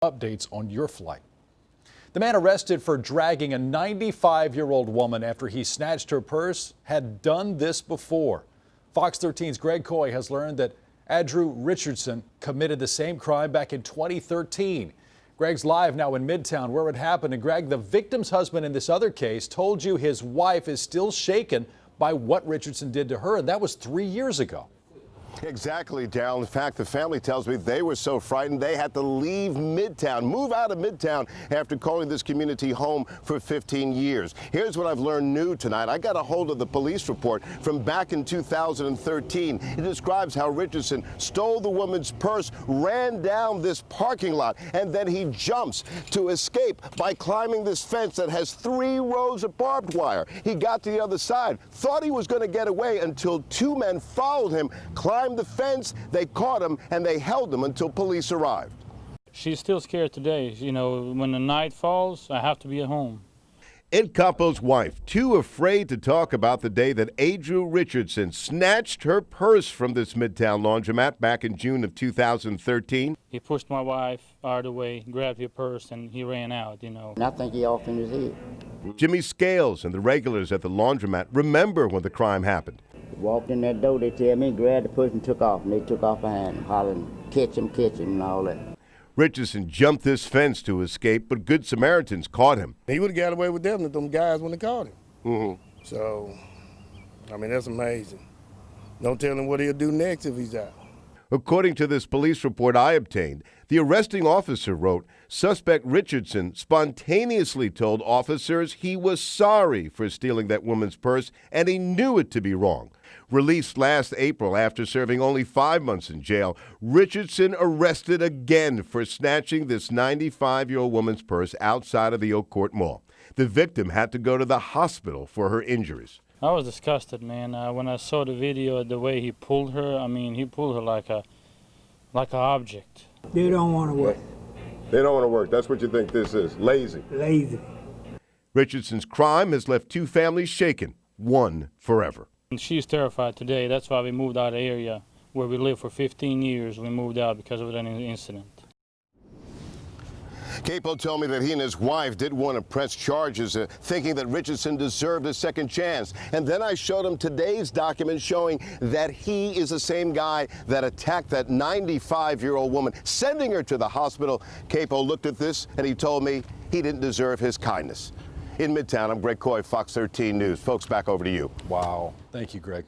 Updates on your flight. The man arrested for dragging a 95-year-old woman after he snatched her purse had done this before. Fox 13's Greg Coy has learned that Andrew Richardson committed the same crime back in 2013. Greg's live now in Midtown where it happened. And Greg, the victim's husband in this other case told you his wife is still shaken by what Richardson did to her, and that was 3 years ago. Exactly, Daryl. In fact, the family tells me they were so frightened they had to leave Midtown, move out of Midtown after calling this community home for 15 years. Here's what I've learned new tonight. I got a hold of the police report from back in 2013. It describes how Richardson stole the woman's purse, ran down this parking lot, and then he jumps to escape by climbing this fence that has 3 rows of barbed wire. He got to the other side, thought he was going to get away until 2 men followed him, climbed the fence, they caught him, and they held him until police arrived. She's still scared today. You know, when the night falls, I have to be at home. Ed Capo's wife, too afraid to talk about the day that Andrew Richardson snatched her purse from this Midtown laundromat back in June of 2013. He pushed my wife out of the way, grabbed her purse, and he ran out, you know. And I think he off in his head. Jimmy Scales and the regulars at the laundromat remember when the crime happened. Walked in that door, they tell me, grabbed the purse and took off. And they took off behind him, hollering, catch him, and all that. Richardson jumped this fence to escape, but Good Samaritans caught him. He would have got away with them if them guys wouldn't have caught him. Mm-hmm. So, I mean, that's amazing. Don't tell him what he'll do next if he's out. According to this police report I obtained, the arresting officer wrote, suspect Richardson spontaneously told officers he was sorry for stealing that woman's purse and he knew it to be wrong. Released last April after serving only 5 months in jail, Richardson arrested again for snatching this 95-year-old woman's purse outside of the Oak Court Mall. The victim had to go to the hospital for her injuries. I was disgusted, man. When I saw the video, the way he pulled her, I mean, he pulled her like an object. They don't want to work. They don't want to work. That's what you think this is. Lazy. Lazy. Richardson's crime has left 2 families shaken, one forever. And she's terrified today. That's why we moved out of the area where we lived for 15 years. We moved out because of that incident. Capo told me that he and his wife did want to press charges, thinking that Richardson deserved a second chance. And then I showed him today's document showing that he is the same guy that attacked that 95-year-old woman, sending her to the hospital. Capo looked at this and he told me he didn't deserve his kindness. In Midtown, I'm Greg Coy, Fox 13 News. Folks, back over to you. Wow. Thank you, Greg.